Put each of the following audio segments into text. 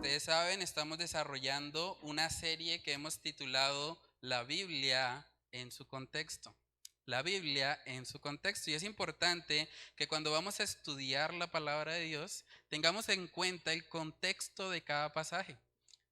ustedes saben, estamos desarrollando una serie que hemos titulado La Biblia en su contexto. La Biblia en su contexto. Y es importante que cuando vamos a estudiar la palabra de Dios, tengamos en cuenta el contexto de cada pasaje.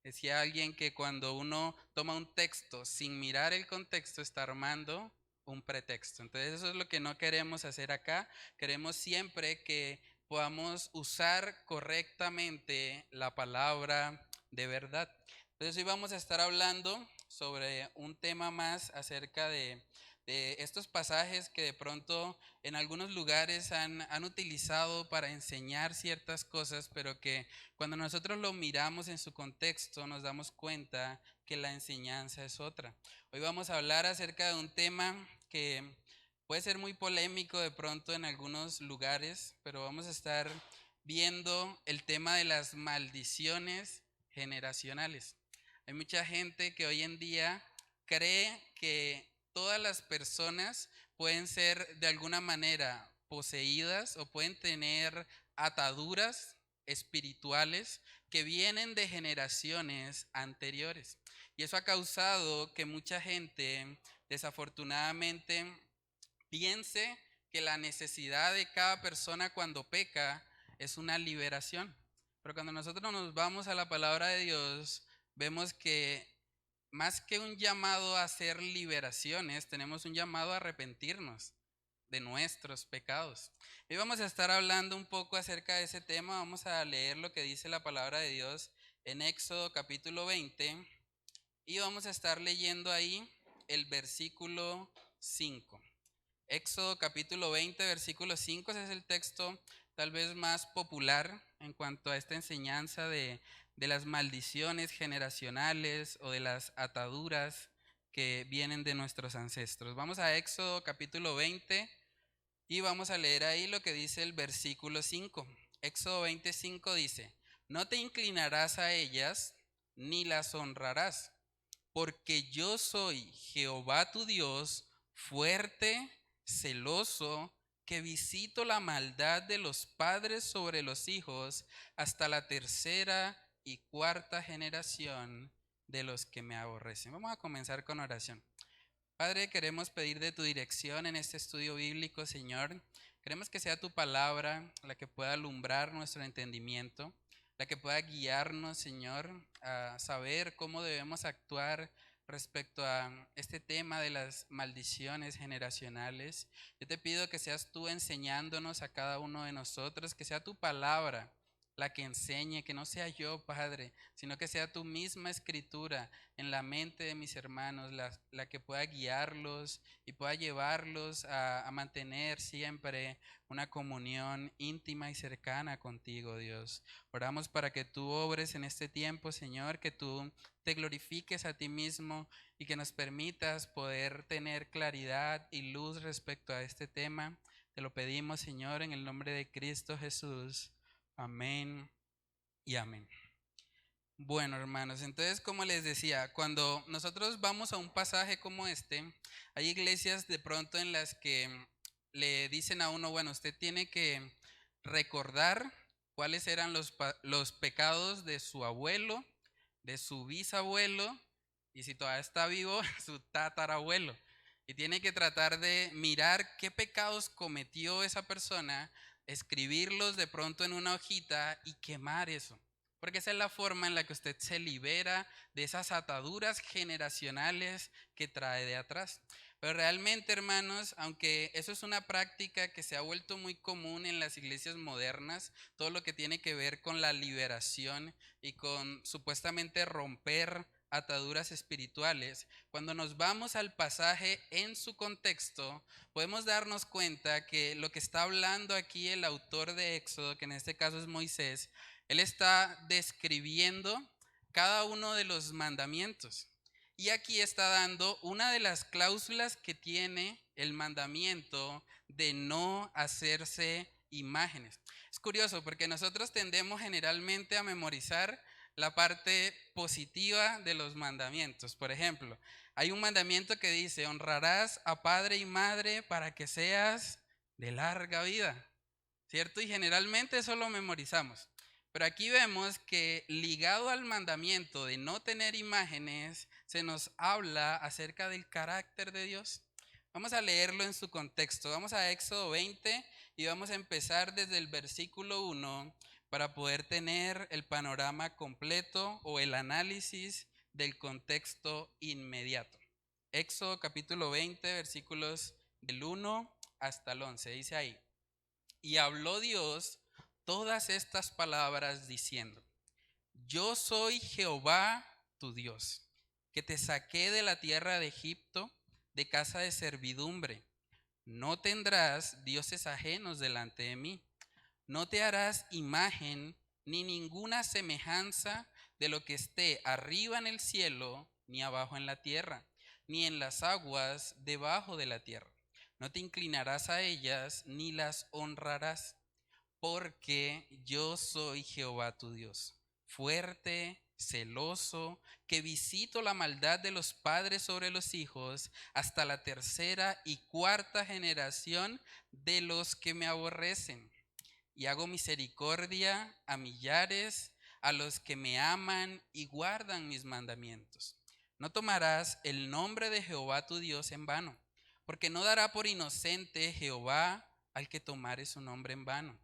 Decía alguien que cuando uno toma un texto sin mirar el contexto, está armando un pretexto. Entonces eso es lo que no queremos hacer acá. Queremos siempre que podamos usar correctamente la palabra de verdad. Entonces hoy vamos a estar hablando sobre un tema más acerca de estos pasajes que de pronto en algunos lugares han utilizado para enseñar ciertas cosas, pero que cuando nosotros lo miramos en su contexto nos damos cuenta que la enseñanza es otra. Hoy vamos a hablar acerca de un tema que puede ser muy polémico de pronto en algunos lugares, pero vamos a estar viendo el tema de las maldiciones generacionales. Hay mucha gente que hoy en día cree que todas las personas pueden ser de alguna manera poseídas o pueden tener ataduras espirituales que vienen de generaciones anteriores. Y eso ha causado que mucha gente, desafortunadamente, piense que la necesidad de cada persona cuando peca es una liberación. Pero cuando nosotros nos vamos a la palabra de Dios, vemos que más que un llamado a hacer liberaciones, tenemos un llamado a arrepentirnos de nuestros pecados. Hoy vamos a estar hablando un poco acerca de ese tema. Vamos a leer lo que dice la palabra de Dios en Éxodo capítulo 20 y vamos a estar leyendo ahí el versículo 5. Éxodo capítulo 20, versículo 5, ese es el texto tal vez más popular en cuanto a esta enseñanza de las maldiciones generacionales o de las ataduras que vienen de nuestros ancestros. Vamos a Éxodo capítulo 20 y vamos a leer ahí lo que dice el versículo 5. Éxodo 25 dice, no te inclinarás a ellas ni las honrarás, porque yo soy Jehová tu Dios, fuerte, celoso, que visito la maldad de los padres sobre los hijos hasta la tercera y cuarta generación de los que me aborrecen. Vamos a comenzar con oración. Padre, queremos pedir de tu dirección en este estudio bíblico, Señor. Queremos que sea tu palabra la que pueda alumbrar nuestro entendimiento, la que pueda guiarnos, Señor, a saber cómo debemos actuar respecto a este tema de las maldiciones generacionales. Yo te pido que seas tú enseñándonos a cada uno de nosotros, que sea tu palabra la que enseñe, que no sea yo, Padre, sino que sea tu misma escritura en la mente de mis hermanos, la que pueda guiarlos y pueda llevarlos a mantener siempre una comunión íntima y cercana contigo, Dios. Oramos para que tú obres en este tiempo, Señor, que tú te glorifiques a ti mismo y que nos permitas poder tener claridad y luz respecto a este tema. Te lo pedimos, Señor, en el nombre de Cristo Jesús. Amén y amén. Bueno, hermanos, entonces como les decía, cuando nosotros vamos a un pasaje como este, hay iglesias de pronto en las que le dicen a uno, bueno, usted tiene que recordar cuáles eran los pecados de su abuelo, de su bisabuelo y si todavía está vivo, su tatarabuelo. Y tiene que tratar de mirar qué pecados cometió esa persona, escribirlos de pronto en una hojita y quemar eso. Porque esa es la forma en la que usted se libera de esas ataduras generacionales que trae de atrás. Pero realmente, hermanos, aunque eso es una práctica que se ha vuelto muy común en las iglesias modernas, todo lo que tiene que ver con la liberación y con supuestamente romper ataduras espirituales, cuando nos vamos al pasaje en su contexto, podemos darnos cuenta que lo que está hablando aquí el autor de Éxodo, que en este caso es Moisés, él está describiendo cada uno de los mandamientos. Y aquí está dando una de las cláusulas que tiene el mandamiento de no hacerse imágenes. Es curioso porque nosotros tendemos generalmente a memorizar la parte positiva de los mandamientos. Por ejemplo, hay un mandamiento que dice, honrarás a padre y madre para que seas de larga vida, ¿cierto? Y generalmente eso lo memorizamos. Pero aquí vemos que ligado al mandamiento de no tener imágenes, se nos habla acerca del carácter de Dios. Vamos a leerlo en su contexto. Vamos a Éxodo 20 y vamos a empezar desde el versículo 1 para poder tener el panorama completo o el análisis del contexto inmediato. Éxodo capítulo 20, versículos del 1 hasta el 11. Dice ahí: y habló Dios todas estas palabras diciendo: yo soy Jehová tu Dios, que te saqué de la tierra de Egipto, de casa de servidumbre. No tendrás dioses ajenos delante de mí. No te harás imagen ni ninguna semejanza de lo que esté arriba en el cielo, ni abajo en la tierra, ni en las aguas debajo de la tierra. No te inclinarás a ellas, ni las honrarás, porque yo soy Jehová tu Dios, fuerte, celoso, que visito la maldad de los padres sobre los hijos hasta la tercera y cuarta generación de los que me aborrecen. Y hago misericordia a millares, a los que me aman y guardan mis mandamientos. No tomarás el nombre de Jehová tu Dios en vano, porque no dará por inocente Jehová al que tomare su nombre en vano.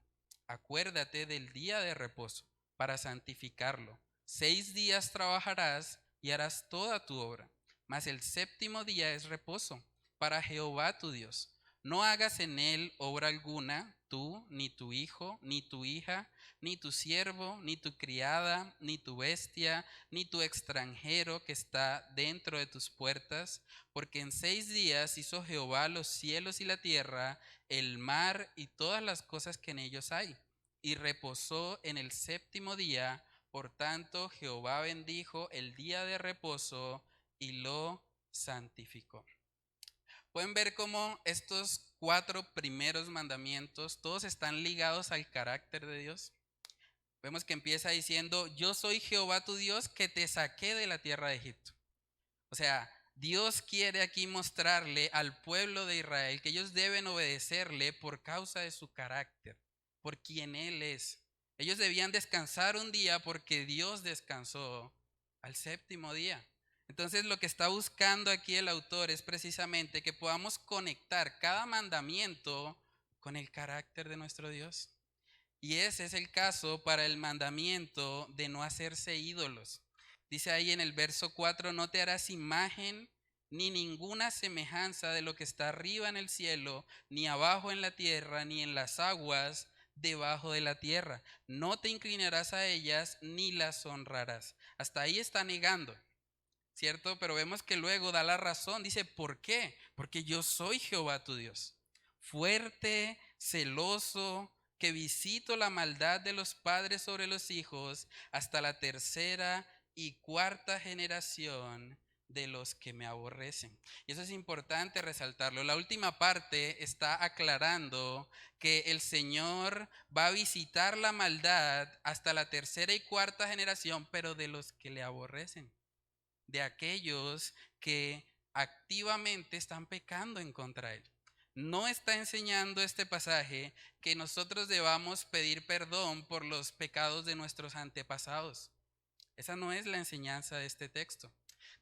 Acuérdate del día de reposo para santificarlo. 6 días trabajarás y harás toda tu obra, mas el séptimo día es reposo para Jehová tu Dios. No hagas en él obra alguna, tú, ni tu hijo, ni tu hija, ni tu siervo, ni tu criada, ni tu bestia, ni tu extranjero que está dentro de tus puertas, porque en 6 días hizo Jehová los cielos y la tierra, el mar y todas las cosas que en ellos hay, y reposó en el séptimo día. Por tanto, Jehová bendijo el día de reposo y lo santificó. Pueden ver cómo estos 4 primeros mandamientos todos están ligados al carácter de Dios. Vemos que empieza diciendo: yo soy Jehová tu Dios, que te saqué de la tierra de Egipto. O sea, Dios quiere aquí mostrarle al pueblo de Israel que ellos deben obedecerle por causa de su carácter, por quien Él es. Ellos debían descansar un día porque Dios descansó al séptimo día. Entonces lo que está buscando aquí el autor es precisamente que podamos conectar cada mandamiento con el carácter de nuestro Dios. Y ese es el caso para el mandamiento de no hacerse ídolos. Dice ahí en el verso 4: no te harás imagen ni ninguna semejanza de lo que está arriba en el cielo, ni abajo en la tierra, ni en las aguas debajo de la tierra. No te inclinarás a ellas ni las honrarás. Hasta ahí está negando, ¿cierto? Pero vemos que luego da la razón. Dice: ¿por qué? Porque yo soy Jehová tu Dios, fuerte, celoso, que visito la maldad de los padres sobre los hijos hasta la tercera y cuarta generación de los que me aborrecen. Y eso es importante resaltarlo. La última parte está aclarando que el Señor va a visitar la maldad hasta la tercera y cuarta generación, pero de los que le aborrecen, de aquellos que activamente están pecando en contra de él. No está enseñando este pasaje que nosotros debamos pedir perdón por los pecados de nuestros antepasados. Esa no es la enseñanza de este texto.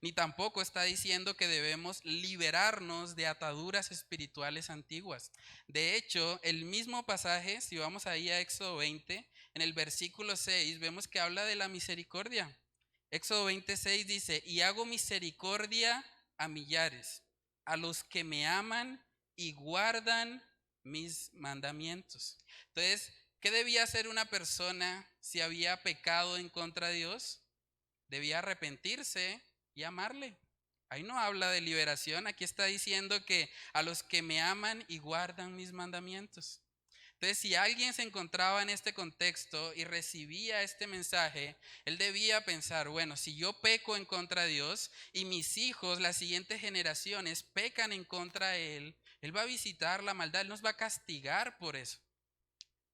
Ni tampoco está diciendo que debemos liberarnos de ataduras espirituales antiguas. De hecho, el mismo pasaje, si vamos ahí a Éxodo 20, en el versículo 6, vemos que habla de la misericordia. Éxodo 26 dice: y hago misericordia a millares, a los que me aman y guardan mis mandamientos. Entonces, ¿qué debía hacer una persona si había pecado en contra de Dios? Debía arrepentirse y amarle. Ahí no habla de liberación, aquí está diciendo que a los que me aman y guardan mis mandamientos. Entonces, si alguien se encontraba en este contexto y recibía este mensaje, él debía pensar: bueno, si yo peco en contra de Dios y mis hijos, las siguientes generaciones, pecan en contra de él, él va a visitar la maldad, él nos va a castigar por eso.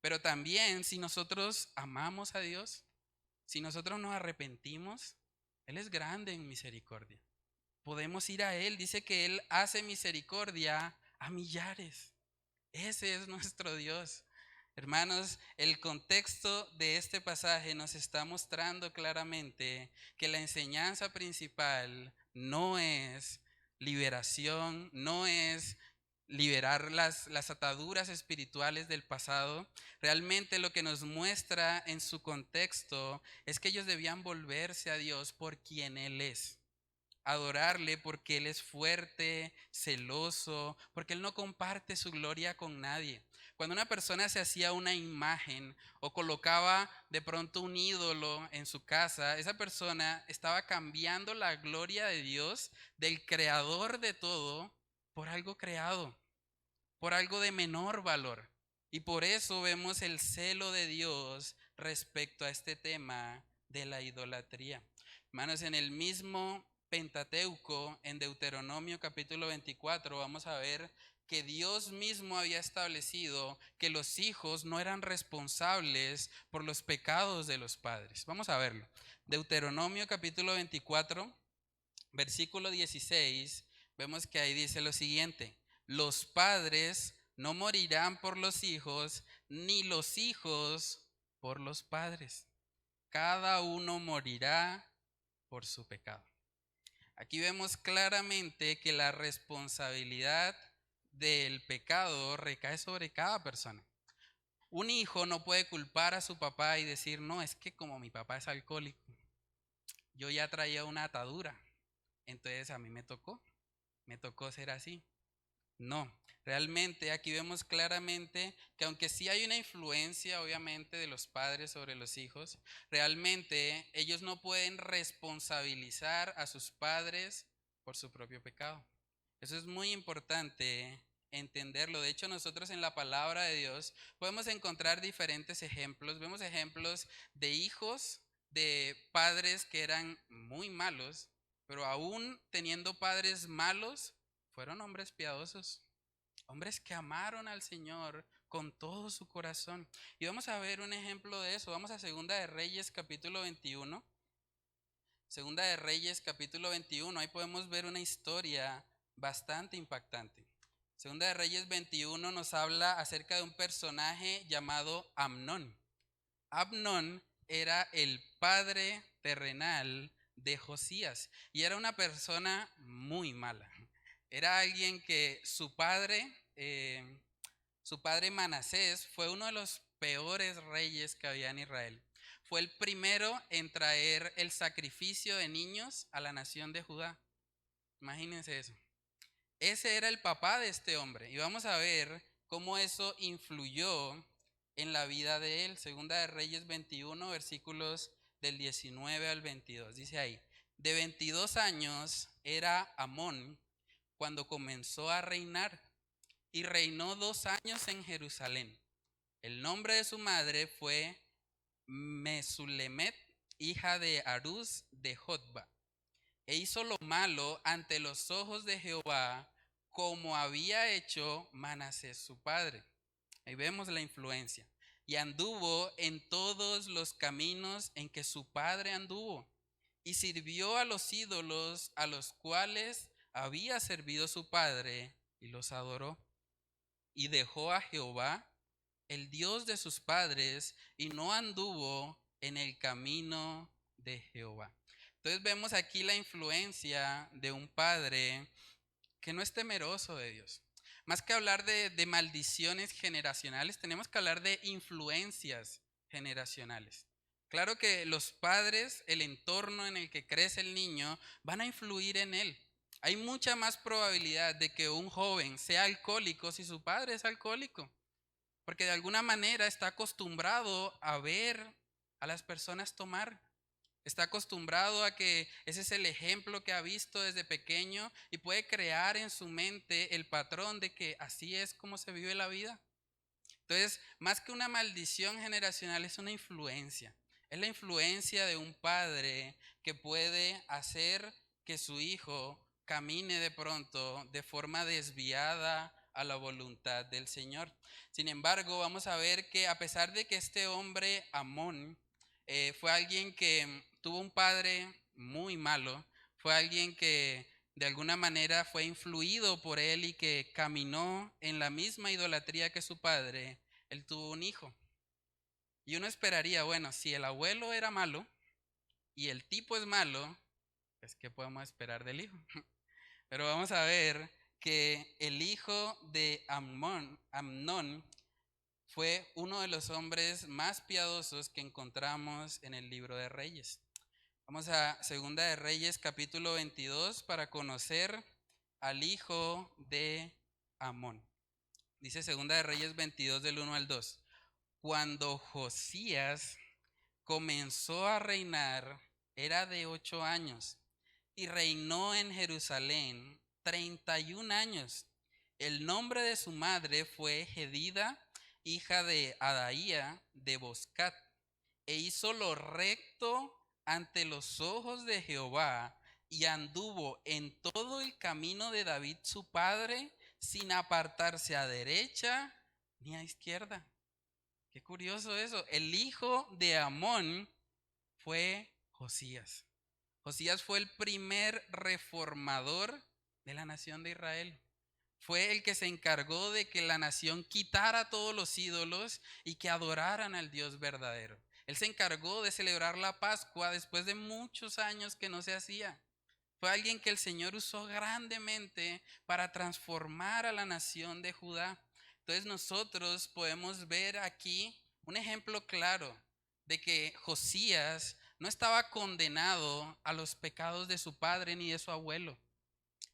Pero también, si nosotros amamos a Dios, si nosotros nos arrepentimos, Él es grande en misericordia. Podemos ir a Él. Dice que Él hace misericordia a millares. Ese es nuestro Dios. Hermanos, el contexto de este pasaje nos está mostrando claramente que la enseñanza principal no es liberación, no es liberar las ataduras espirituales del pasado. Realmente lo que nos muestra en su contexto es que ellos debían volverse a Dios por quien Él es. Adorarle porque Él es fuerte, celoso, porque Él no comparte su gloria con nadie. Cuando una persona se hacía una imagen o colocaba de pronto un ídolo en su casa, esa persona estaba cambiando la gloria de Dios, del creador de todo, por algo creado, por algo de menor valor. Y por eso vemos el celo de Dios respecto a este tema de la idolatría. Hermanos, en el mismo Pentateuco, en Deuteronomio capítulo 24, vamos a ver que Dios mismo había establecido que los hijos no eran responsables por los pecados de los padres. Vamos a verlo. Deuteronomio capítulo 24, versículo 16, vemos que ahí dice lo siguiente: los padres no morirán por los hijos, ni los hijos por los padres. Cada uno morirá por su pecado. Aquí vemos claramente que la responsabilidad del pecado recae sobre cada persona. Un hijo no puede culpar a su papá y decir, no, es que como mi papá es alcohólico, yo ya traía una atadura, entonces a mí me tocó ser así. No, realmente aquí vemos claramente que aunque sí hay una influencia obviamente de los padres sobre los hijos, realmente ellos no pueden responsabilizar a sus padres por su propio pecado. Eso es muy importante entenderlo. De hecho, nosotros en la palabra de Dios podemos encontrar diferentes ejemplos. Vemos ejemplos de hijos de padres que eran muy malos, pero aún teniendo padres malos, fueron hombres piadosos, hombres que amaron al Señor con todo su corazón. Y vamos a ver un ejemplo de eso. Vamos a Segunda de Reyes capítulo 21. Segunda de Reyes capítulo 21. Ahí podemos ver una historia bastante impactante. Segunda de Reyes 21 nos habla acerca de un personaje llamado Amnón. Amnón era el padre terrenal de Josías y era una persona muy mala. Era alguien que su padre Manasés fue uno de los peores reyes que había en Israel. Fue el primero en traer el sacrificio de niños a la nación de Judá. Imagínense eso. Ese era el papá de este hombre. Y vamos a ver cómo eso influyó en la vida de él. Segunda de Reyes 21, versículos del 19 al 22. Dice ahí, de 22 años era Amón cuando comenzó a reinar y reinó 2 años en Jerusalén. El nombre de su madre fue Mesulemet, hija de Arús de Jotba. E hizo lo malo ante los ojos de Jehová, como había hecho Manasés su padre. Ahí vemos la influencia. Y anduvo en todos los caminos en que su padre anduvo, y sirvió a los ídolos a los cuales había servido su padre, y los adoró. Y dejó a Jehová, el Dios de sus padres, y no anduvo en el camino de Jehová. Entonces vemos aquí la influencia de un padre que no es temeroso de Dios. Más que hablar de maldiciones generacionales, tenemos que hablar de influencias generacionales. Claro que los padres, el entorno en el que crece el niño, van a influir en él. Hay mucha más probabilidad de que un joven sea alcohólico si su padre es alcohólico, porque de alguna manera está acostumbrado a ver a las personas tomar. Está acostumbrado a que ese es el ejemplo que ha visto desde pequeño y puede crear en su mente el patrón de que así es como se vive la vida. Entonces, más que una maldición generacional, es una influencia. Es la influencia de un padre que puede hacer que su hijo camine de pronto de forma desviada a la voluntad del Señor. Sin embargo, vamos a ver que a pesar de que este hombre, Amón, fue alguien que tuvo un padre muy malo, fue alguien que de alguna manera fue influido por él y que caminó en la misma idolatría que su padre, él tuvo un hijo. Y uno esperaría, bueno, si el abuelo era malo y el tipo es malo, pues ¿qué podemos esperar del hijo? Pero vamos a ver que el hijo de Amnón, fue uno de los hombres más piadosos que encontramos en el libro de Reyes. Vamos a Segunda de Reyes capítulo 22 para conocer al hijo de Amón. Dice Segunda de Reyes 22 del 1 al 2. Cuando Josías comenzó a reinar, era de 8 años y reinó en Jerusalén 31 años. El nombre de su madre fue Jedida, hija de Adaía de Boscat, e hizo lo recto ante los ojos de Jehová y anduvo en todo el camino de David su padre, sin apartarse a derecha ni a izquierda. Qué curioso eso. El hijo de Amón fue Josías. Josías fue el primer reformador de la nación de Israel. Fue el que se encargó de que la nación quitara todos los ídolos y que adoraran al Dios verdadero. Él se encargó de celebrar la Pascua después de muchos años que no se hacía. Fue alguien que el Señor usó grandemente para transformar a la nación de Judá. Entonces nosotros podemos ver aquí un ejemplo claro de que Josías no estaba condenado a los pecados de su padre ni de su abuelo.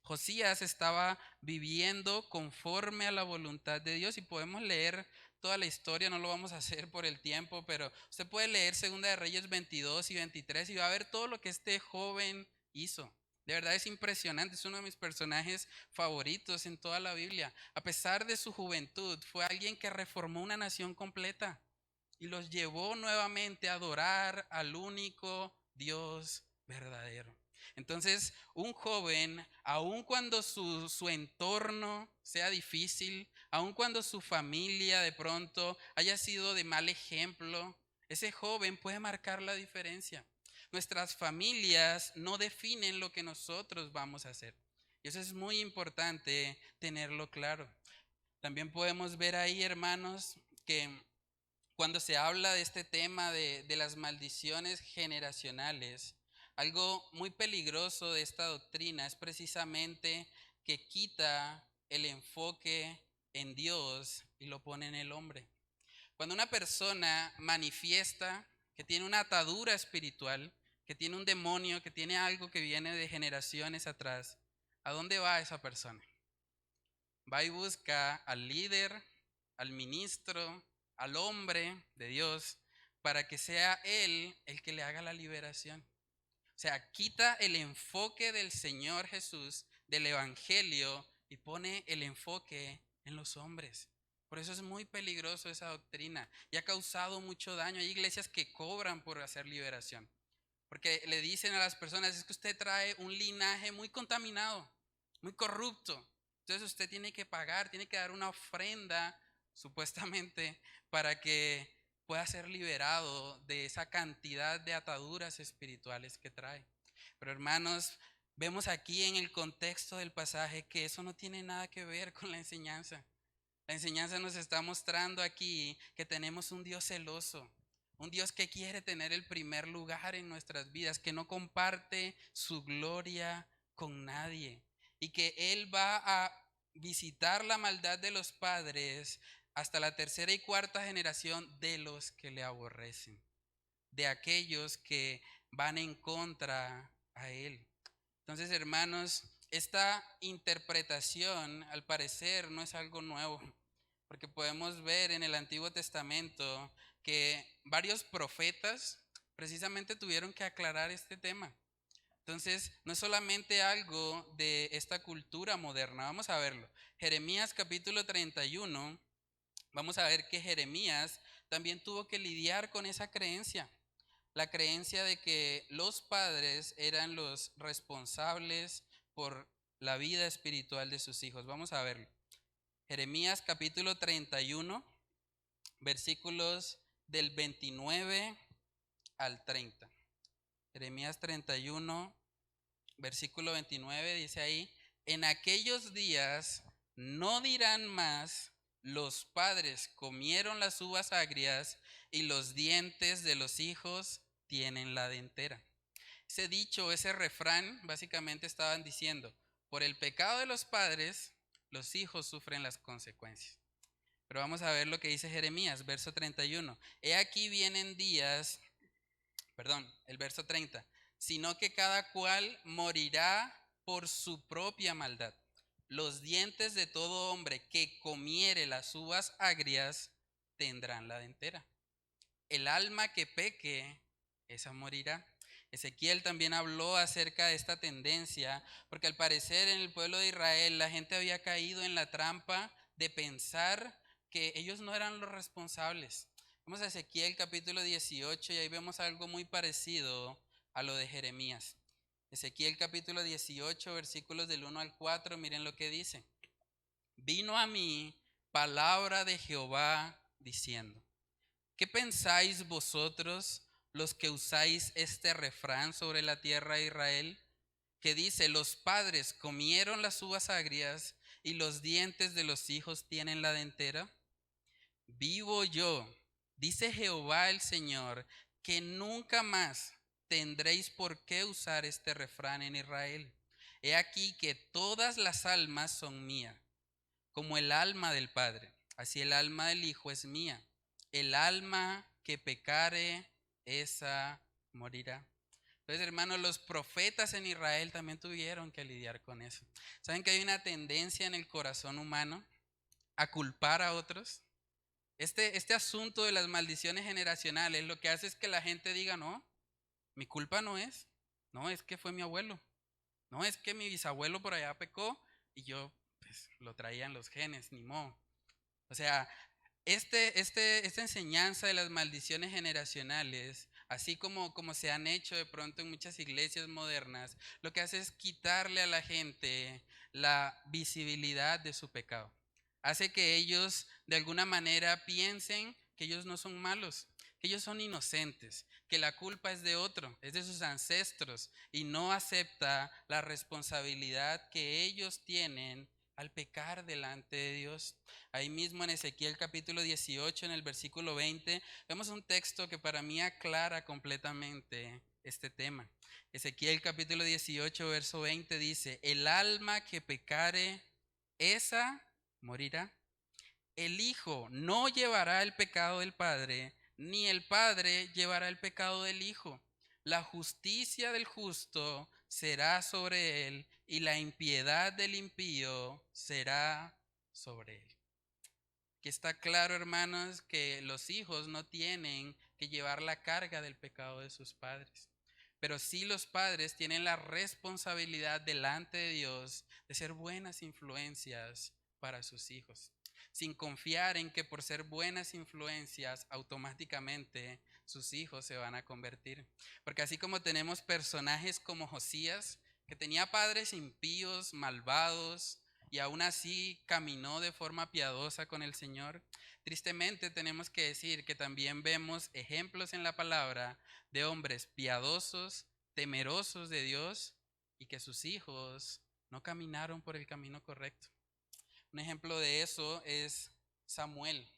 Josías estaba viviendo conforme a la voluntad de Dios y podemos leer toda la historia, no lo vamos a hacer por el tiempo, pero usted puede leer Segunda de Reyes 22 y 23 y va a ver todo lo que este joven hizo. De verdad es impresionante, es uno de mis personajes favoritos en toda la Biblia. A pesar de su juventud, fue alguien que reformó una nación completa y los llevó nuevamente a adorar al único Dios verdadero. Entonces, un joven, aun cuando su entorno sea difícil, aun cuando su familia de pronto haya sido de mal ejemplo, ese joven puede marcar la diferencia. Nuestras familias no definen lo que nosotros vamos a hacer. Y eso es muy importante tenerlo claro. También podemos ver ahí, hermanos, que cuando se habla de este tema de las maldiciones generacionales, algo muy peligroso de esta doctrina es precisamente que quita el enfoque en Dios y lo pone en el hombre. Cuando una persona manifiesta que tiene una atadura espiritual, que tiene un demonio, que tiene algo que viene de generaciones atrás, ¿a dónde va esa persona? Va y busca al líder, al ministro, al hombre de Dios, para que sea él el que le haga la liberación. O sea, quita el enfoque del Señor Jesús, del Evangelio, y pone el enfoque en los hombres. Por eso es muy peligroso esa doctrina y ha causado mucho daño. Hay iglesias que cobran por hacer liberación, porque le dicen a las personas, es que usted trae un linaje muy contaminado, muy corrupto. Entonces usted tiene que pagar, tiene que dar una ofrenda, supuestamente, para que pueda ser liberado de esa cantidad de ataduras espirituales que trae. Pero hermanos, vemos aquí en el contexto del pasaje que eso no tiene nada que ver con la enseñanza. La enseñanza nos está mostrando aquí que tenemos un Dios celoso, un Dios que quiere tener el primer lugar en nuestras vidas, que no comparte su gloria con nadie y que Él va a visitar la maldad de los padres hasta la tercera y cuarta generación de los que le aborrecen, de aquellos que van en contra a Él. Entonces, hermanos, esta interpretación al parecer no es algo nuevo, porque podemos ver en el Antiguo Testamento que varios profetas precisamente tuvieron que aclarar este tema. Entonces, no es solamente algo de esta cultura moderna, vamos a verlo. Jeremías capítulo 31, vamos a ver que Jeremías también tuvo que lidiar con esa creencia. La creencia de que los padres eran los responsables por la vida espiritual de sus hijos. Vamos a verlo. Jeremías capítulo 31, versículos del 29 al 30. Jeremías 31, versículo 29 dice ahí, en aquellos días no dirán más Los padres comieron las uvas agrias y los dientes de los hijos tienen la dentera. Ese dicho, ese refrán, básicamente estaban diciendo, por el pecado de los padres, los hijos sufren las consecuencias. Pero vamos a ver lo que dice Jeremías, verso 31. He aquí vienen días, el verso 30, sino que cada cual morirá por su propia maldad. Los dientes de todo hombre que comiere las uvas agrias tendrán la dentera. El alma que peque, esa morirá. Ezequiel también habló acerca de esta tendencia, porque al parecer en el pueblo de Israel la gente había caído en la trampa de pensar que ellos no eran los responsables. Vamos a Ezequiel capítulo 18 y ahí vemos algo muy parecido a lo de Jeremías. Ezequiel capítulo 18, versículos del 1 al 4, miren lo que dice. Vino a mí palabra de Jehová diciendo, ¿qué pensáis vosotros los que usáis este refrán sobre la tierra de Israel? Que dice, los padres comieron las uvas agrias y los dientes de los hijos tienen la dentera. Vivo yo, dice Jehová el Señor, que nunca más tendréis por qué usar este refrán en Israel. He aquí que todas las almas son mías, como el alma del Padre, así el alma del Hijo es mía. El alma que pecare, esa morirá. Entonces, hermanos, los profetas en Israel también tuvieron que lidiar con eso. ¿Saben que hay una tendencia en el corazón humano a culpar a otros? Este asunto de las maldiciones generacionales lo que hace es que la gente diga, no, mi culpa no es, no, es que fue mi abuelo, no, es que mi bisabuelo por allá pecó y yo pues lo traía en los genes, ni modo. O sea, esta enseñanza de las maldiciones generacionales, así como se han hecho de pronto en muchas iglesias modernas, lo que hace es quitarle a la gente la visibilidad de su pecado. Hace que ellos de alguna manera piensen que ellos no son malos, que ellos son inocentes, que la culpa es de otro, es de sus ancestros, y no acepta la responsabilidad que ellos tienen al pecar delante de Dios. Ahí mismo en Ezequiel capítulo 18, en el versículo 20, vemos un texto que para mí aclara completamente este tema. Ezequiel capítulo 18, verso 20 dice, el alma que pecare, esa morirá. El hijo no llevará el pecado del padre, ni el padre llevará el pecado del hijo. La justicia del justo será sobre él, y la impiedad del impío será sobre él. Que está claro, hermanos, que los hijos no tienen que llevar la carga del pecado de sus padres. Pero sí los padres tienen la responsabilidad delante de Dios de ser buenas influencias para sus hijos, sin confiar en que por ser buenas influencias automáticamente sus hijos se van a convertir. Porque así como tenemos personajes como Josías, que tenía padres impíos, malvados, y aún así caminó de forma piadosa con el Señor, tristemente tenemos que decir que también vemos ejemplos en la palabra de hombres piadosos, temerosos de Dios y que sus hijos no caminaron por el camino correcto. Un ejemplo de eso es Samuel.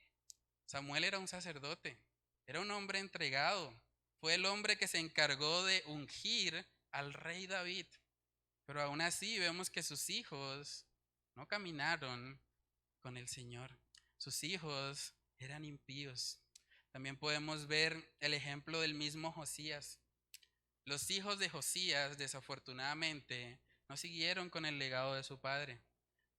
Samuel era un sacerdote, era un hombre entregado, fue el hombre que se encargó de ungir al rey David, pero aún así vemos que sus hijos no caminaron con el Señor. Sus hijos eran impíos. También podemos ver el ejemplo del mismo Josías. Los hijos de Josías, desafortunadamente, no siguieron con el legado de su padre.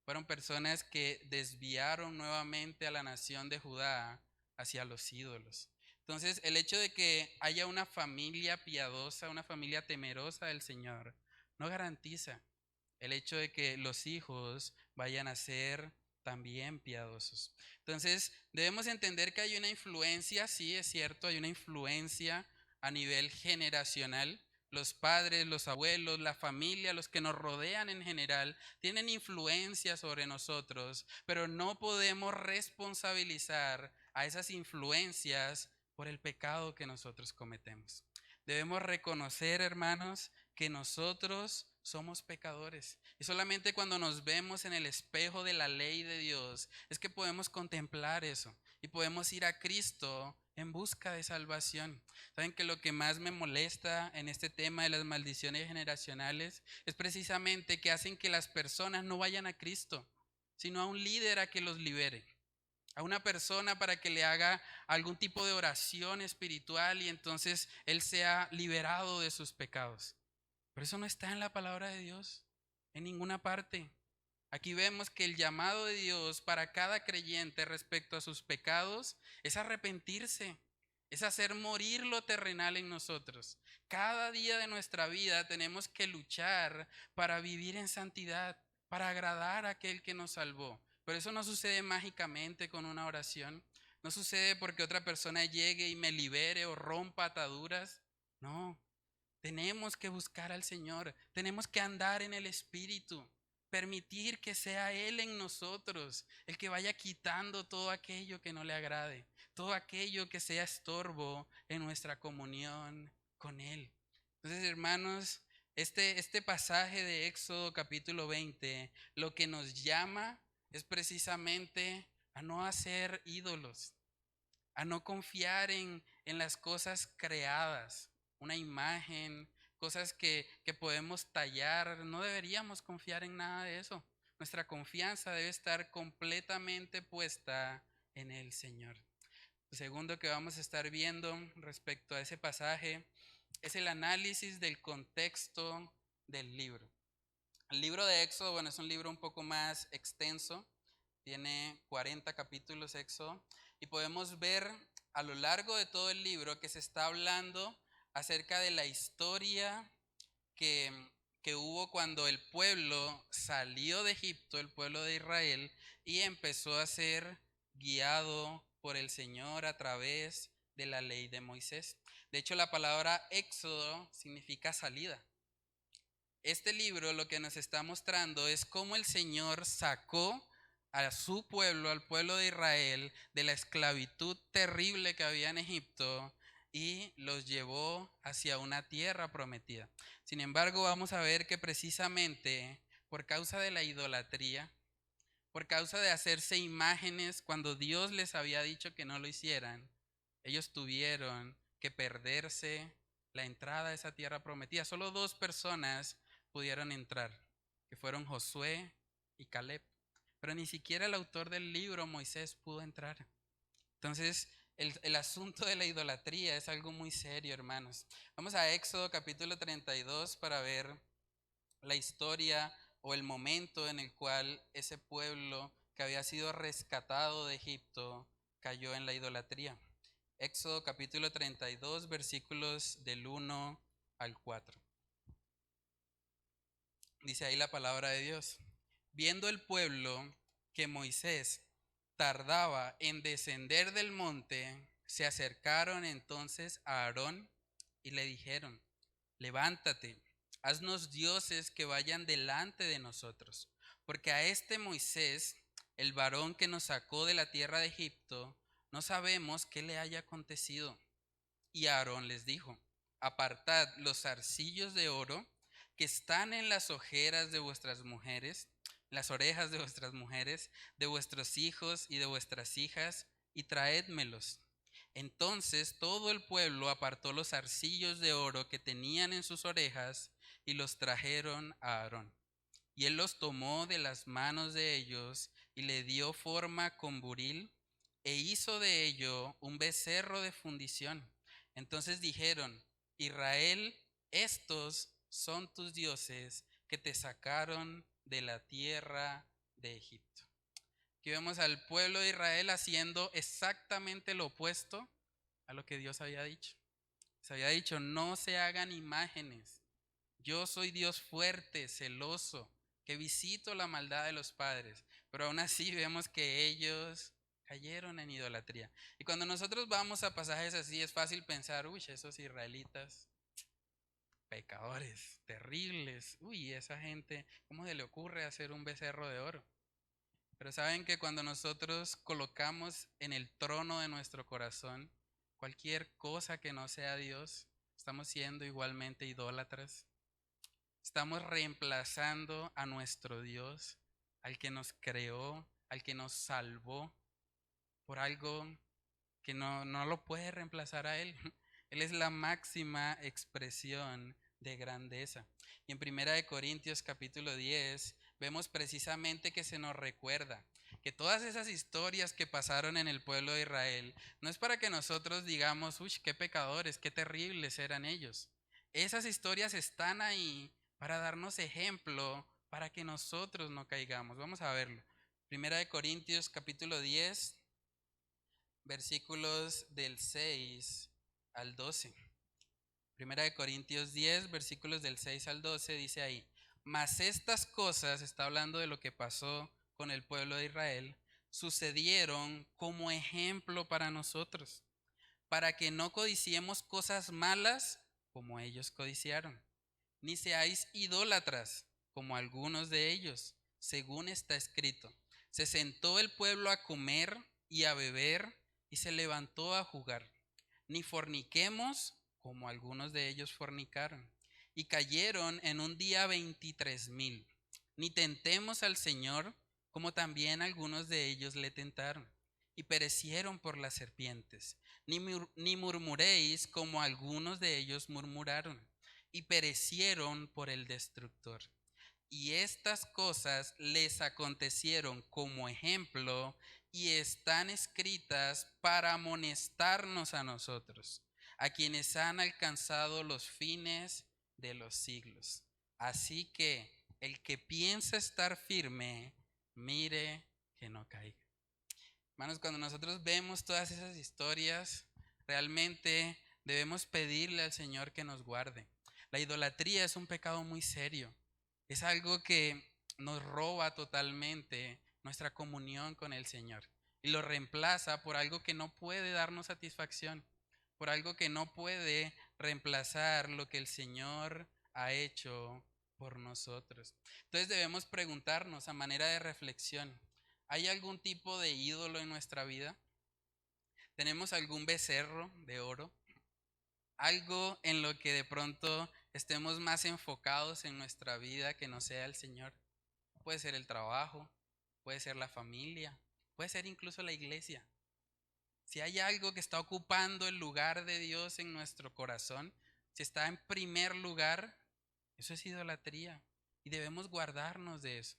Fueron personas que desviaron nuevamente a la nación de Judá hacia los ídolos. Entonces, el hecho de que haya una familia piadosa, una familia temerosa del Señor, no garantiza el hecho de que los hijos vayan a ser también piadosos. Entonces, debemos entender que hay una influencia, sí, es cierto, hay una influencia a nivel generacional. Los padres, los abuelos, la familia, los que nos rodean en general, tienen influencia sobre nosotros, pero no podemos responsabilizar a esas influencias por el pecado que nosotros cometemos. Debemos reconocer, hermanos, que nosotros somos pecadores. Y solamente cuando nos vemos en el espejo de la ley de Dios es que podemos contemplar eso y podemos ir a Cristo en busca de salvación. Saben que lo que más me molesta en este tema de las maldiciones generacionales es precisamente que hacen que las personas no vayan a Cristo, sino a un líder a que los libere, a una persona para que le haga algún tipo de oración espiritual y entonces él sea liberado de sus pecados. Pero eso no está en la palabra de Dios, en ninguna parte. Aquí vemos que el llamado de Dios para cada creyente respecto a sus pecados es arrepentirse, es hacer morir lo terrenal en nosotros. Cada día de nuestra vida tenemos que luchar para vivir en santidad, para agradar a aquel que nos salvó. Pero eso no sucede mágicamente con una oración. No sucede porque otra persona llegue y me libere o rompa ataduras. No, tenemos que buscar al Señor, tenemos que andar en el Espíritu, permitir que sea Él en nosotros, el que vaya quitando todo aquello que no le agrade, todo aquello que sea estorbo en nuestra comunión con Él. Entonces, hermanos, este pasaje de Éxodo capítulo 20, lo que nos llama es precisamente a no hacer ídolos, a no confiar en las cosas creadas, una imagen, cosas que podemos tallar. No deberíamos confiar en nada de eso. Nuestra confianza debe estar completamente puesta en el Señor. Lo segundo que vamos a estar viendo respecto a ese pasaje es el análisis del contexto del libro. El libro de Éxodo, bueno, es un libro un poco más extenso, tiene 40 capítulos Éxodo, y podemos ver a lo largo de todo el libro que se está hablando acerca de la historia que, que hubo cuando el pueblo salió de Egipto, el pueblo de Israel, y empezó a ser guiado por el Señor a través de la ley de Moisés. De hecho, la palabra Éxodo significa salida. Este libro lo que nos está mostrando es cómo el Señor sacó a su pueblo, al pueblo de Israel, de la esclavitud terrible que había en Egipto y los llevó hacia una tierra prometida. Sin embargo, vamos a ver que precisamente por causa de la idolatría, por causa de hacerse imágenes cuando Dios les había dicho que no lo hicieran, ellos tuvieron que perderse la entrada a esa tierra prometida. Solo 2 personas pudieron entrar, que fueron Josué y Caleb. Pero ni siquiera el autor del libro, Moisés, pudo entrar. Entonces, el asunto de la idolatría es algo muy serio, hermanos. Vamos a Éxodo capítulo 32 para ver la historia o el momento en el cual ese pueblo que había sido rescatado de Egipto cayó en la idolatría. Éxodo capítulo 32, versículos del 1 al 4. Dice ahí la palabra de Dios. Viendo el pueblo que Moisés tardaba en descender del monte, se acercaron entonces a Aarón y le dijeron: levántate, haznos dioses que vayan delante de nosotros, porque a este Moisés, el varón que nos sacó de la tierra de Egipto, no sabemos qué le haya acontecido. Y Aarón les dijo: apartad los zarcillos de oro que están en las ojeras de vuestras mujeres, las orejas de vuestras mujeres, de vuestros hijos y de vuestras hijas, y traédmelos. Entonces todo el pueblo apartó los zarcillos de oro que tenían en sus orejas y los trajeron a Aarón. Y él los tomó de las manos de ellos y le dio forma con buril e hizo de ello un becerro de fundición. Entonces dijeron: Israel, estos son tus dioses que te sacaron de la tierra de Egipto. Aquí vemos al pueblo de Israel haciendo exactamente lo opuesto a lo que Dios había dicho. Se había dicho: no se hagan imágenes. Yo soy Dios fuerte, celoso, que visito la maldad de los padres. Pero aún así vemos que ellos cayeron en idolatría. Y cuando nosotros vamos a pasajes así, es fácil pensar: uy, esos israelitas, pecadores, terribles. Uy, esa gente, ¿cómo se le ocurre hacer un becerro de oro? Pero saben que cuando nosotros colocamos en el trono de nuestro corazón cualquier cosa que no sea Dios, estamos siendo igualmente idólatras. estamos reemplazando a nuestro Dios, al que nos creó, al que nos salvó, por algo que no lo puede reemplazar a Él. Él es la máxima expresión de grandeza. Y en 1 Corintios capítulo 10 vemos precisamente que se nos recuerda que todas esas historias que pasaron en el pueblo de Israel no es para que nosotros digamos, uy, qué pecadores, qué terribles eran ellos. Esas historias están ahí para darnos ejemplo, para que nosotros no caigamos. Vamos a verlo. 1 Corintios capítulo 10, versículos del 6 al 12. 1 Corintios 10, versículos del 6 al 12 dice ahí: mas estas cosas, está hablando de lo que pasó con el pueblo de Israel, sucedieron como ejemplo para nosotros, para que no codiciemos cosas malas como ellos codiciaron, ni seáis idólatras como algunos de ellos, según está escrito. Se sentó el pueblo a comer y a beber y se levantó a jugar. Ni forniquemos como algunos de ellos fornicaron y cayeron en un día 23,000. Ni tentemos al Señor como también algunos de ellos le tentaron y perecieron por las serpientes. Ni murmuréis como algunos de ellos murmuraron y perecieron por el destructor. Y estas cosas les acontecieron como ejemplo y están escritas para amonestarnos a nosotros, a quienes han alcanzado los fines de los siglos. Así que el que piensa estar firme, mire que no caiga. Hermanos, cuando nosotros vemos todas esas historias, realmente debemos pedirle al Señor que nos guarde. La idolatría es un pecado muy serio. Es algo que nos roba totalmente nuestra comunión con el Señor y lo reemplaza por algo que no puede darnos satisfacción, por algo que no puede reemplazar lo que el Señor ha hecho por nosotros. Entonces debemos preguntarnos a manera de reflexión: ¿hay algún tipo de ídolo en nuestra vida? ¿Tenemos algún becerro de oro? ¿Algo en lo que de pronto estemos más enfocados en nuestra vida que no sea el Señor? Puede ser el trabajo, puede ser la familia, puede ser incluso la iglesia. Si hay algo que está ocupando el lugar de Dios en nuestro corazón, si está en primer lugar, eso es idolatría y debemos guardarnos de eso.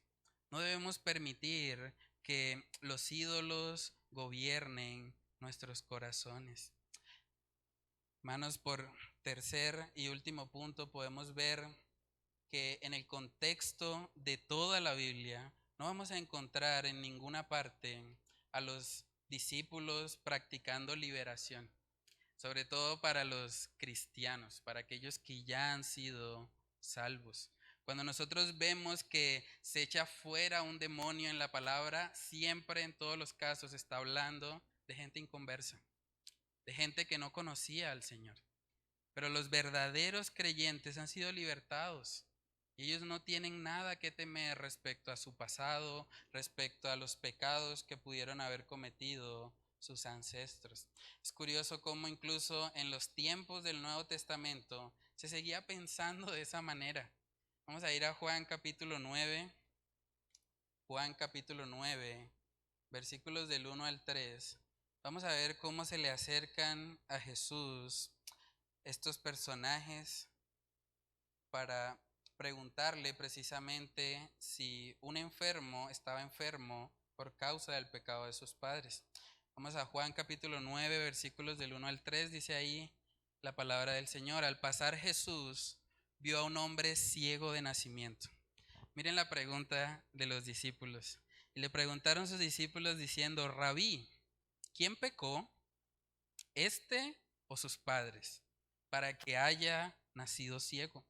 No debemos permitir que los ídolos gobiernen nuestros corazones. Hermanos, por tercer y último punto podemos ver que en el contexto de toda la Biblia no vamos a encontrar en ninguna parte a los discípulos practicando liberación, sobre todo para los cristianos, para aquellos que ya han sido salvos. Cuando nosotros vemos que se echa fuera un demonio en la palabra, siempre en todos los casos está hablando de gente inconversa, de gente que no conocía al Señor. Pero los verdaderos creyentes han sido libertados. Y ellos no tienen nada que temer respecto a su pasado, respecto a los pecados que pudieron haber cometido sus ancestros. Es curioso cómo incluso en los tiempos del Nuevo Testamento se seguía pensando de esa manera. Vamos a ir a Juan capítulo 9. Juan capítulo 9, versículos del 1 al 3. Vamos a ver cómo se le acercan a Jesús estos personajes para preguntarle precisamente si un enfermo estaba enfermo por causa del pecado de sus padres. Vamos a Juan capítulo 9, versículos del 1 al 3, dice ahí la palabra del Señor. Al pasar Jesús vio a un hombre ciego de nacimiento. Miren la pregunta de los discípulos. Y le preguntaron sus discípulos diciendo: Rabí, ¿quién pecó, este o sus padres, para que haya nacido ciego?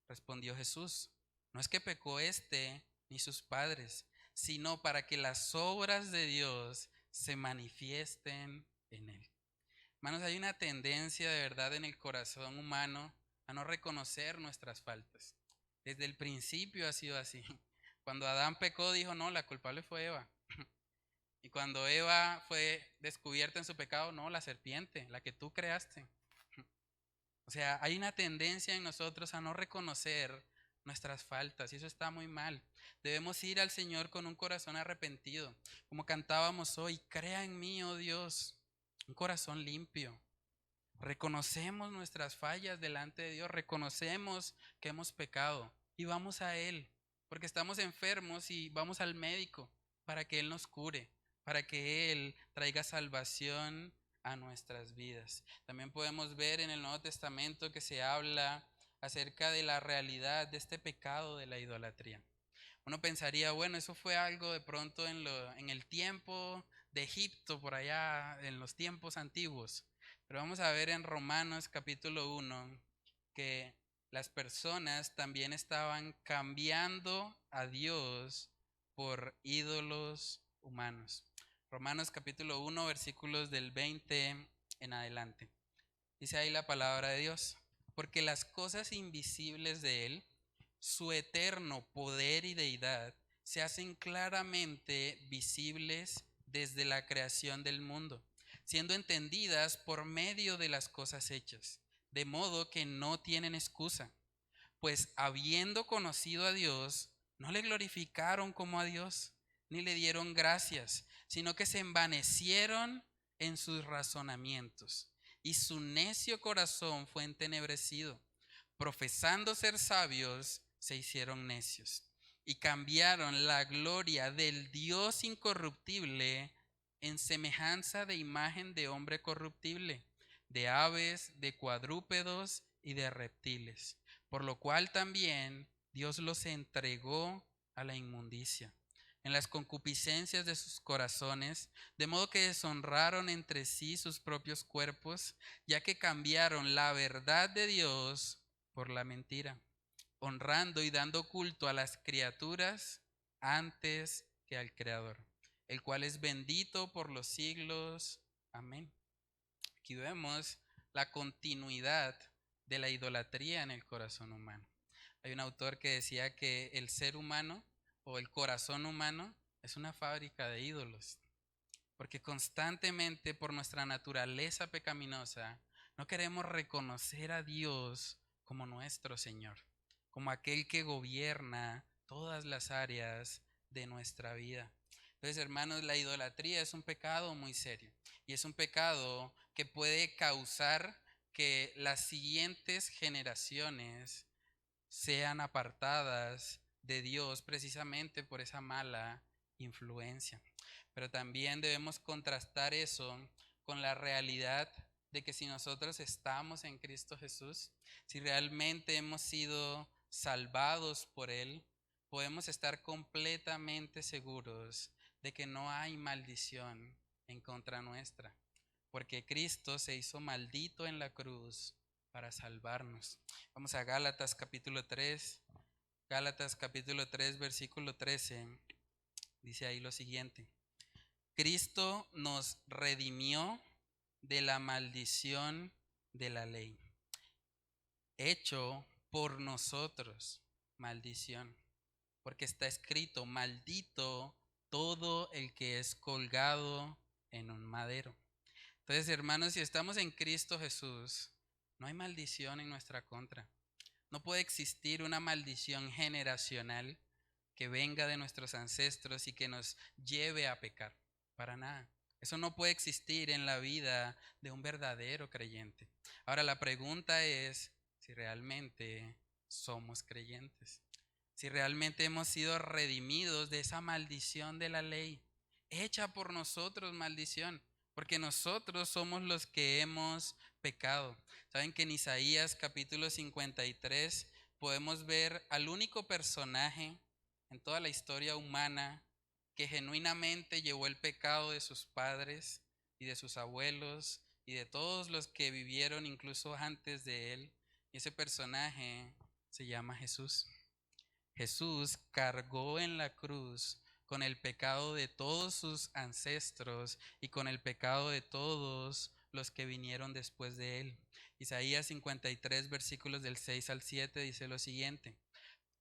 Respondió Jesús: no es que pecó este ni sus padres, sino para que las obras de Dios se manifiesten en él. Hermanos, hay una tendencia de verdad en el corazón humano a no reconocer nuestras faltas. Desde el principio ha sido así. Cuando Adán pecó, dijo: no, la culpable fue Eva. Y cuando Eva fue descubierta en su pecado: no, la serpiente, la que tú creaste. O sea, hay una tendencia en nosotros a no reconocer nuestras faltas y eso está muy mal. Debemos ir al Señor con un corazón arrepentido, como cantábamos hoy, crea en mí, oh Dios, un corazón limpio. Reconocemos nuestras fallas delante de Dios, reconocemos que hemos pecado y vamos a Él, porque estamos enfermos y vamos al médico para que Él nos cure, para que Él traiga salvación a nuestras vidas. También podemos ver en el Nuevo Testamento que se habla acerca de la realidad de este pecado de la idolatría. Uno pensaría, bueno, eso fue algo de pronto en el tiempo de Egipto, por allá, en los tiempos antiguos. Pero vamos a ver en Romanos capítulo 1 que las personas también estaban cambiando a Dios por ídolos humanos. Romanos capítulo 1 versículos del 20 en adelante. Dice ahí la palabra de Dios, porque las cosas invisibles de Él, su eterno poder y deidad, se hacen claramente visibles desde la creación del mundo, siendo entendidas por medio de las cosas hechas, de modo que no tienen excusa, pues habiendo conocido a Dios, no le glorificaron como a Dios, ni le dieron gracias, sino que se envanecieron en sus razonamientos, y su necio corazón fue entenebrecido. Profesando ser sabios, se hicieron necios, y cambiaron la gloria del Dios incorruptible en semejanza de imagen de hombre corruptible, de aves, de cuadrúpedos y de reptiles, por lo cual también Dios los entregó a la inmundicia en las concupiscencias de sus corazones, de modo que deshonraron entre sí sus propios cuerpos, ya que cambiaron la verdad de Dios por la mentira, honrando y dando culto a las criaturas antes que al Creador, el cual es bendito por los siglos. Amén. Aquí vemos la continuidad de la idolatría en el corazón humano. Hay un autor que decía que el ser humano o el corazón humano es una fábrica de ídolos, porque constantemente por nuestra naturaleza pecaminosa no queremos reconocer a Dios como nuestro Señor, como aquel que gobierna todas las áreas de nuestra vida. Entonces, hermanos, la idolatría es un pecado muy serio y es un pecado que puede causar que las siguientes generaciones sean apartadas de Dios precisamente por esa mala influencia. Pero también debemos contrastar eso con la realidad de que si nosotros estamos en Cristo Jesús, si realmente hemos sido salvados por Él, podemos estar completamente seguros de que no hay maldición en contra nuestra, porque Cristo se hizo maldito en la cruz para salvarnos. Vamos a Gálatas capítulo 3. Gálatas capítulo 3 versículo 13. Dice ahí lo siguiente. Cristo nos redimió de la maldición de la ley, hecho por nosotros maldición, porque está escrito, maldito todo el que es colgado en un madero. Entonces, hermanos, si estamos en Cristo Jesús, no hay maldición en nuestra contra. No puede existir una maldición generacional que venga de nuestros ancestros y que nos lleve a pecar. Para nada. Eso no puede existir en la vida de un verdadero creyente. Ahora la pregunta es si realmente somos creyentes. Si realmente hemos sido redimidos de esa maldición de la ley, hecha por nosotros maldición, porque nosotros somos los que hemos pecado. Saben que en Isaías capítulo 53 podemos ver al único personaje en toda la historia humana que genuinamente llevó el pecado de sus padres y de sus abuelos y de todos los que vivieron incluso antes de él. Y ese personaje se llama Jesús. Jesús cargó en la cruz con el pecado de todos sus ancestros y con el pecado de todos los que vinieron después de él. Isaías 53, versículos del 6 al 7 dice lo siguiente.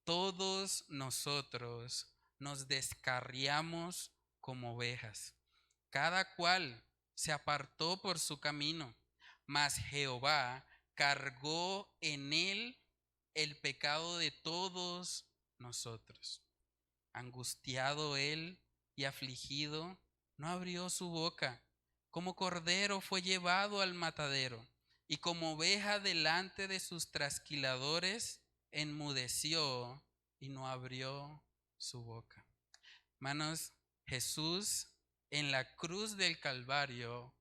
Todos nosotros nos descarriamos como ovejas. Cada cual se apartó por su camino, mas Jehová cargó en él el pecado de todos nosotros. Angustiado él y afligido, no abrió su boca. Como cordero fue llevado al matadero, y como oveja delante de sus trasquiladores, enmudeció y no abrió su boca. Hermanos, Jesús en la cruz del Calvario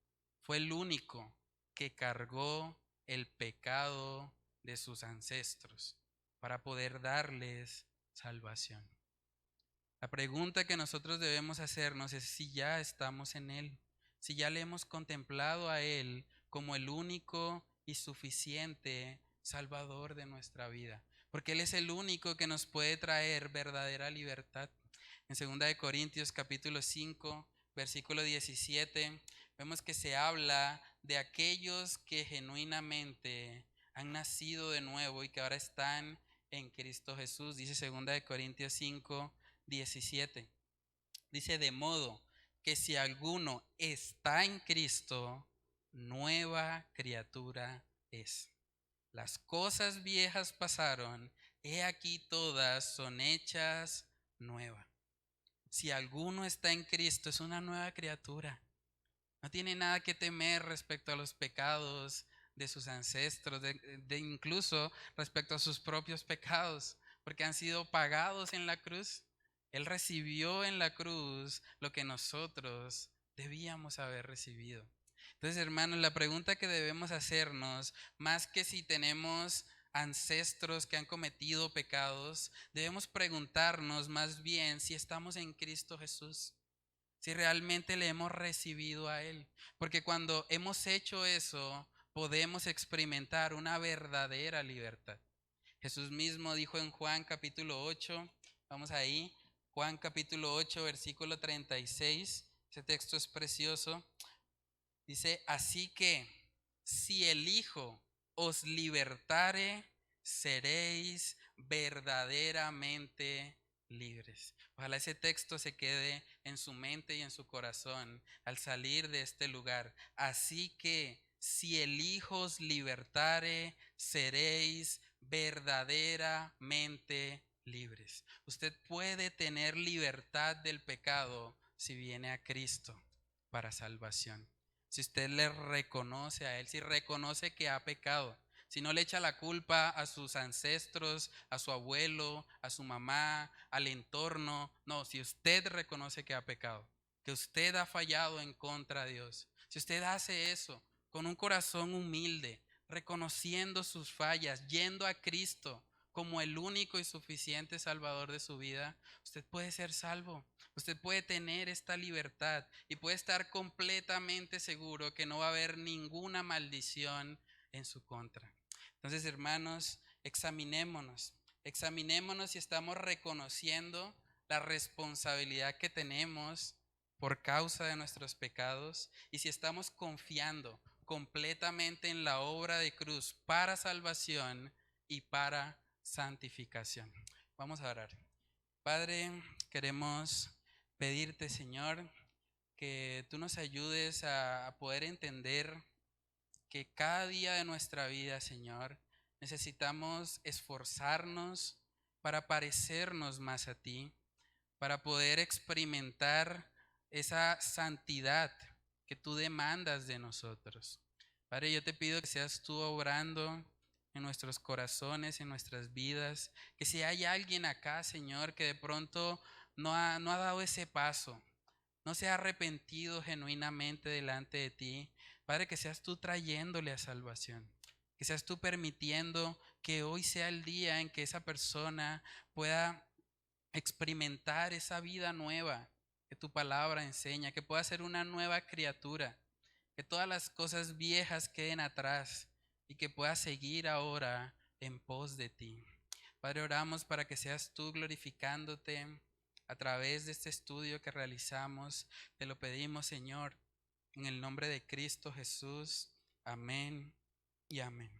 fue el único que cargó el pecado de sus ancestros para poder darles salvación. La pregunta que nosotros debemos hacernos es si ya estamos en Él, si ya le hemos contemplado a Él como el único y suficiente Salvador de nuestra vida, porque Él es el único que nos puede traer verdadera libertad. En 2 Corintios capítulo 5, versículo 17, vemos que se habla de aquellos que genuinamente han nacido de nuevo y que ahora están en Cristo Jesús. Dice 2 Corintios 5, 17. Dice, de modo que si alguno está en Cristo, nueva criatura es. Las cosas viejas pasaron, he aquí todas son hechas nuevas. Si alguno está en Cristo, es una nueva criatura. No tiene nada que temer respecto a los pecados de sus ancestros, de incluso respecto a sus propios pecados, porque han sido pagados en la cruz. Él recibió en la cruz lo que nosotros debíamos haber recibido. Entonces, hermanos, la pregunta que debemos hacernos, más que si tenemos ancestros que han cometido pecados, debemos preguntarnos más bien si estamos en Cristo Jesús, si realmente le hemos recibido a Él. Porque cuando hemos hecho eso, podemos experimentar una verdadera libertad. Jesús mismo dijo en Juan capítulo 8, vamos ahí, Juan capítulo 8, versículo 36, ese texto es precioso. Dice, así que si el Hijo os libertare, seréis verdaderamente libres. Ojalá ese texto se quede en su mente y en su corazón al salir de este lugar. Así que si el Hijo os libertare, seréis verdaderamente libres. Usted puede tener libertad del pecado si viene a Cristo para salvación. Si usted le reconoce a Él, si reconoce que ha pecado, si no le echa la culpa a sus ancestros, a su abuelo, a su mamá, al entorno. No, si usted reconoce que ha pecado, que usted ha fallado en contra de Dios, si usted hace eso con un corazón humilde, reconociendo sus fallas, yendo a Cristo como el único y suficiente Salvador de su vida, usted puede ser salvo. Usted puede tener esta libertad y puede estar completamente seguro que no va a haber ninguna maldición en su contra. Entonces, hermanos, examinémonos si estamos reconociendo la responsabilidad que tenemos por causa de nuestros pecados y si estamos confiando completamente en la obra de cruz para salvación y para santificación. Vamos a orar. Padre, queremos pedirte, Señor, que tú nos ayudes a poder entender que cada día de nuestra vida, Señor, necesitamos esforzarnos para parecernos más a ti, para poder experimentar esa santidad que tú demandas de nosotros. Padre, yo te pido que seas tú obrando en nuestros corazones, en nuestras vidas, que si hay alguien acá, Señor, que de pronto no ha dado ese paso, no se ha arrepentido genuinamente delante de ti, Padre, que seas tú trayéndole a salvación, que seas tú permitiendo que hoy sea el día en que esa persona pueda experimentar esa vida nueva que tu palabra enseña, que pueda ser una nueva criatura, que todas las cosas viejas queden atrás y que pueda seguir ahora en pos de ti. Padre, oramos para que seas tú glorificándote a través de este estudio que realizamos. Te lo pedimos, Señor, en el nombre de Cristo Jesús. Amén y amén.